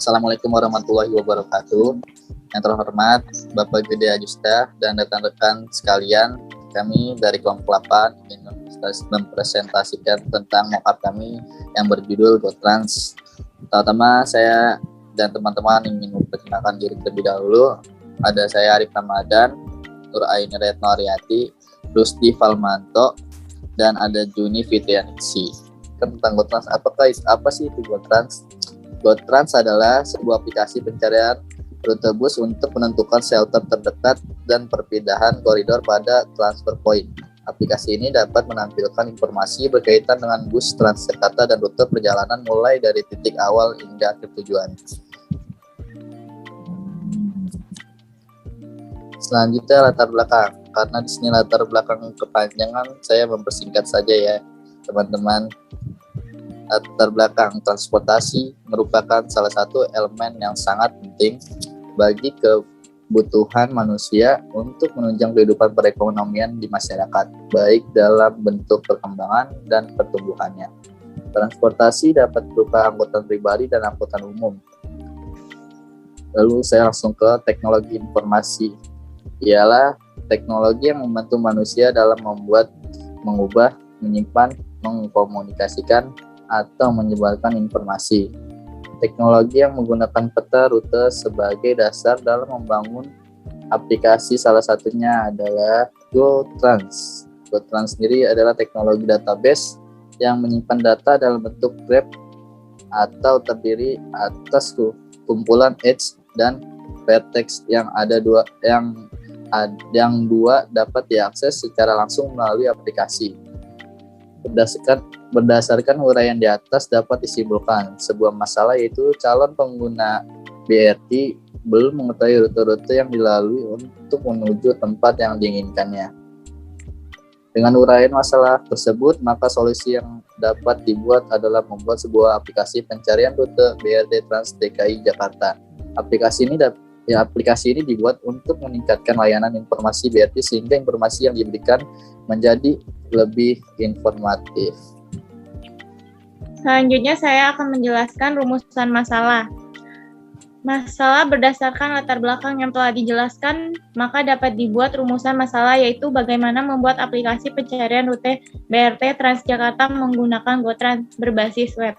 Assalamualaikum warahmatullahi wabarakatuh. Yang terhormat Bapak Gede Ajusta dan rekan-rekan sekalian, kami dari kelompok 8 ingin mempresentasikan tentang mockup kami yang berjudul GoTrans. Pertama, saya dan teman-teman ingin memperkenalkan diri terlebih dahulu. Ada saya Arif Ramadan, Nur Aini Retno Aryati, Rusdi Falmanto, dan ada Juni Fitrianiksi. Tentang GoTrans, apa sih itu GoTrans? GoTrans adalah sebuah aplikasi pencarian rute bus untuk menentukan shelter terdekat dan perpindahan koridor pada transfer point. Aplikasi ini dapat menampilkan informasi berkaitan dengan bus Transjakarta dan rute perjalanan mulai dari titik awal hingga akhir tujuan. Selanjutnya latar belakang. Karena di sini latar belakang kepanjangan, saya mempersingkat saja ya, teman-teman. Latar belakang transportasi merupakan salah satu elemen yang sangat penting bagi kebutuhan manusia untuk menunjang kehidupan perekonomian di masyarakat, baik dalam bentuk perkembangan dan pertumbuhannya. Transportasi dapat berupa angkutan pribadi dan angkutan umum. Lalu saya langsung ke teknologi informasi. Ialah teknologi yang membantu manusia dalam membuat, mengubah, menyimpan, mengkomunikasikan, atau menyebarkan informasi. Teknologi yang menggunakan peta rute sebagai dasar dalam membangun aplikasi, salah satunya adalah GoTrans. GoTrans sendiri adalah teknologi database yang menyimpan data dalam bentuk graph atau terdiri atas kumpulan edge dan vertex yang dua dapat diakses secara langsung melalui aplikasi. Berdasarkan uraian di atas dapat disimpulkan sebuah masalah, yaitu calon pengguna BRT belum mengetahui rute-rute yang dilalui untuk menuju tempat yang diinginkannya. Dengan uraian masalah tersebut, maka solusi yang dapat dibuat adalah membuat sebuah aplikasi pencarian rute BRT Trans DKI Jakarta. Aplikasi ini dibuat untuk meningkatkan layanan informasi BRT sehingga informasi yang diberikan menjadi lebih informatif. Selanjutnya saya akan menjelaskan rumusan masalah. Masalah berdasarkan latar belakang yang telah dijelaskan, maka dapat dibuat rumusan masalah, yaitu bagaimana membuat aplikasi pencarian rute BRT Transjakarta menggunakan GoTrans berbasis web.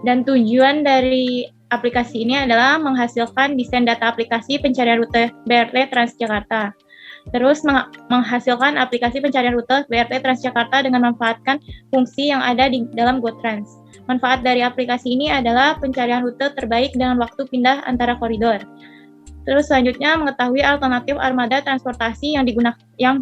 Dan tujuan dari aplikasi ini adalah menghasilkan desain data aplikasi pencarian rute BRT Transjakarta. Terus menghasilkan aplikasi pencarian rute BRT Transjakarta dengan memanfaatkan fungsi yang ada di dalam GoTrans. Manfaat dari aplikasi ini adalah pencarian rute terbaik dengan waktu pindah antara koridor. Terus selanjutnya mengetahui alternatif armada transportasi yang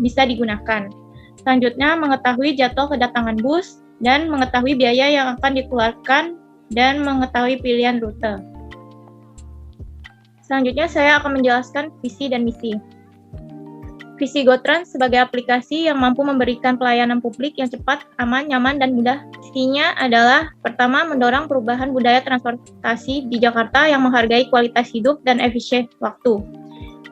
bisa digunakan. Selanjutnya mengetahui jadwal kedatangan bus dan mengetahui biaya yang akan dikeluarkan dan mengetahui pilihan rute. Selanjutnya saya akan menjelaskan visi dan misi. Visi GoTrans sebagai aplikasi yang mampu memberikan pelayanan publik yang cepat, aman, nyaman, dan mudah. Visinya adalah, pertama, mendorong perubahan budaya transportasi di Jakarta yang menghargai kualitas hidup dan efisien waktu.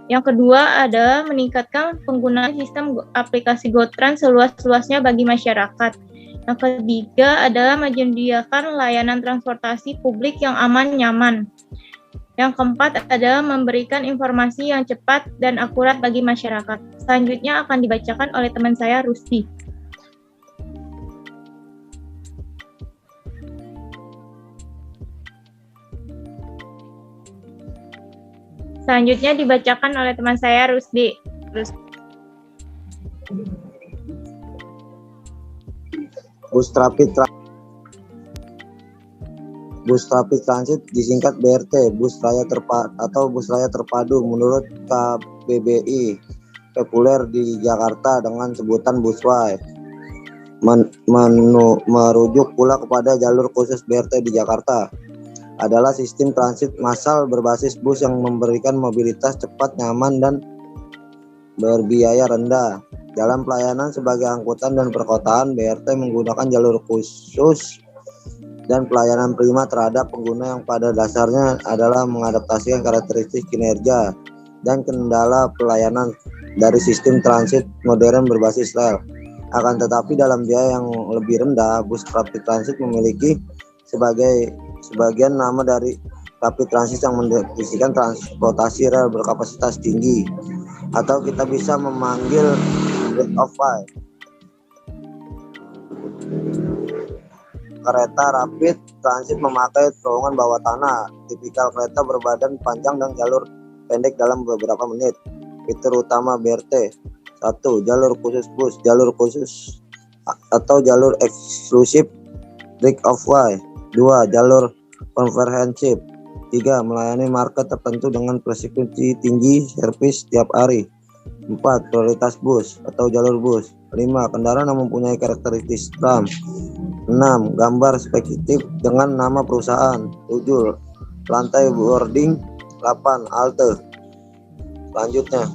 Yang kedua adalah meningkatkan penggunaan sistem aplikasi GoTrans seluas-luasnya bagi masyarakat. Yang ketiga adalah menyediakan layanan transportasi publik yang aman, nyaman. Yang keempat adalah memberikan informasi yang cepat dan akurat bagi masyarakat. Selanjutnya akan dibacakan oleh teman saya, Rusdi. Selanjutnya dibacakan oleh teman saya, Rusdi. Bus Rapid Transit disingkat BRT, bus raya terpadu menurut KBBI, populer di Jakarta dengan sebutan busway. Merujuk pula kepada jalur khusus BRT di Jakarta. Adalah sistem transit massal berbasis bus yang memberikan mobilitas cepat, nyaman, dan berbiaya rendah. Dalam pelayanan sebagai angkutan dan perkotaan, BRT menggunakan jalur khusus dan pelayanan prima terhadap pengguna yang pada dasarnya adalah mengadaptasikan karakteristik kinerja dan kendala pelayanan dari sistem transit modern berbasis rel. Akan tetapi dalam biaya yang lebih rendah, bus rapid transit memiliki sebagian nama dari rapid transit yang mendefinisikan transportasi rel berkapasitas tinggi, atau kita bisa memanggil rate of flight. Kereta rapid transit memakai terowongan bawah tanah, tipikal kereta berbadan panjang dan jalur pendek dalam beberapa menit. Fitur utama BRT: 1. Jalur khusus bus, jalur khusus atau jalur eksklusif break of way. 2. Jalur komprehensif. 3. Melayani market tertentu dengan frekuensi tinggi servis setiap hari. 4. Prioritas bus atau jalur bus. 5. Kendaraan yang mempunyai karakteristik RAM. 6. Gambar spesifik dengan nama perusahaan. 7. Lantai boarding. 8. Halte. Selanjutnya,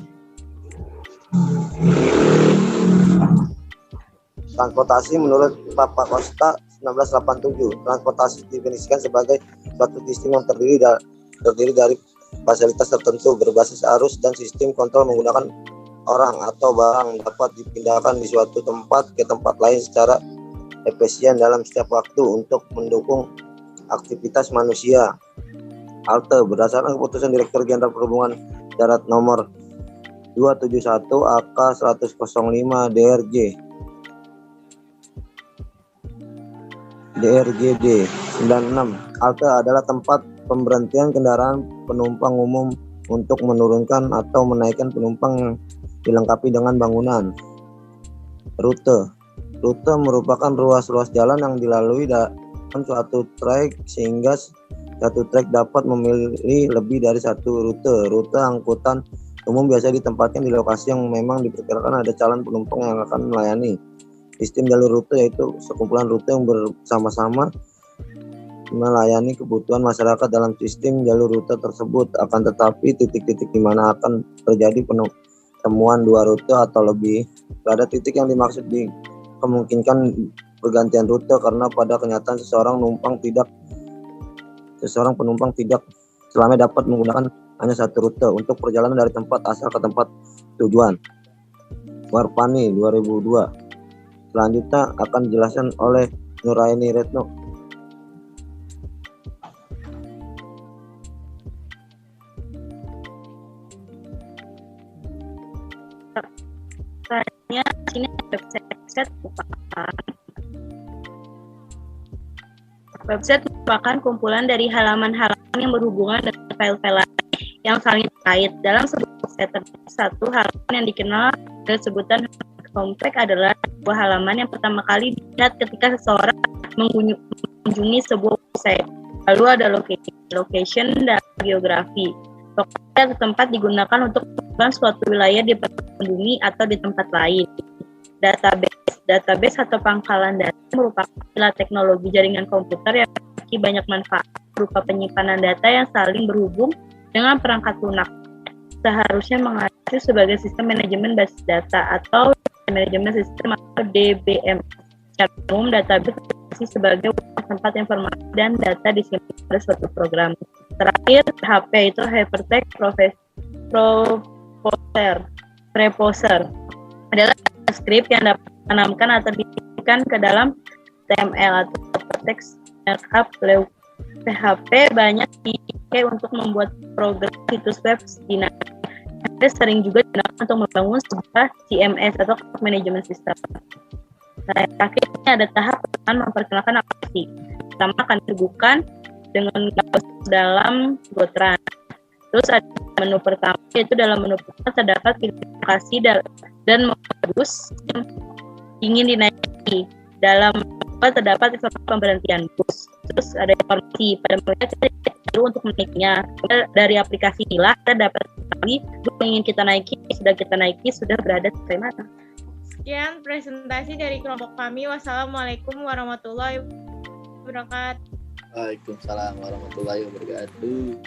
transportasi menurut Papa Costa 1987. Transportasi didefinisikan sebagai suatu sistem yang terdiri dari fasilitas tertentu berbasis arus dan sistem kontrol menggunakan orang atau barang dapat dipindahkan di suatu tempat ke tempat lain secara efisien dalam setiap waktu untuk mendukung aktivitas manusia. Halte berdasarkan keputusan Direktur Jenderal Perhubungan Darat nomor 271 AK 105 DRJD 96. Halte adalah tempat pemberhentian kendaraan penumpang umum untuk menurunkan atau menaikkan penumpang yang dilengkapi dengan bangunan. Rute merupakan ruas-ruas jalan yang dilalui dalam suatu trek sehingga satu trek dapat memilih lebih dari satu rute. Rute angkutan umum biasa ditempatkan di lokasi yang memang diperkirakan ada calon penumpang yang akan melayani. Sistem jalur rute yaitu sekumpulan rute yang bersama-sama melayani kebutuhan masyarakat dalam sistem jalur rute tersebut. Akan tetapi titik-titik di mana akan terjadi pertemuan dua rute atau lebih, pada titik yang dimaksud kemungkinkan pergantian rute karena pada kenyataan seseorang penumpang tidak selamanya dapat menggunakan hanya satu rute untuk perjalanan dari tempat asal ke tempat tujuan. Warpani 2002. Selanjutnya akan dijelaskan oleh Nuraini Retno. Caranya sini website merupakan kumpulan dari halaman-halaman yang berhubungan dengan file-file yang saling terkait. Dalam sebuah website terdapat satu halaman yang dikenal dengan sebutan homepage adalah sebuah halaman yang pertama kali dilihat ketika seseorang mengunjungi sebuah website. Lalu ada location dan geografi. Lokasi atau tempat digunakan untuk menentukan suatu wilayah di permukaan bumi atau di tempat lain. Database atau pangkalan data merupakan istilah teknologi jaringan komputer yang memiliki banyak manfaat berupa penyimpanan data yang saling berhubung dengan perangkat lunak. Seharusnya mengacu sebagai sistem manajemen basis data atau manajemen sistem atau DBM. Secara umum, database berfungsi sebagai tempat informasi dan data disimpan pada suatu program. Terakhir, HP itu Hypertext Preposer adalah script yang dapat ditanamkan atau dikirimkan ke dalam HTML atau Hypertext Markup Language. PHP banyak dipakai untuk membuat program situs web dinamik. Sering juga digunakan untuk membangun sebuah CMS atau manajemen sistem. Nah, akhirnya ada tahap memperkenalkan aplikasi. Pertama akan diteguhkan dengan dalam Gotran. Terus ada menu pertama, yaitu dalam menu pertama terdapat aplikasi dan modus yang ingin dinaiki. Dalam terdapat informasi pemberhentian bus. Terus ada informasi pada mulanya kita untuk menaiknya. Dari aplikasi inilah kita dapat mengetahui bus yang ingin kita naiki, sudah berada di mana. Sekian presentasi dari kelompok kami. Wassalamualaikum warahmatullahi wabarakatuh. Waalaikumsalam warahmatullahi wabarakatuh.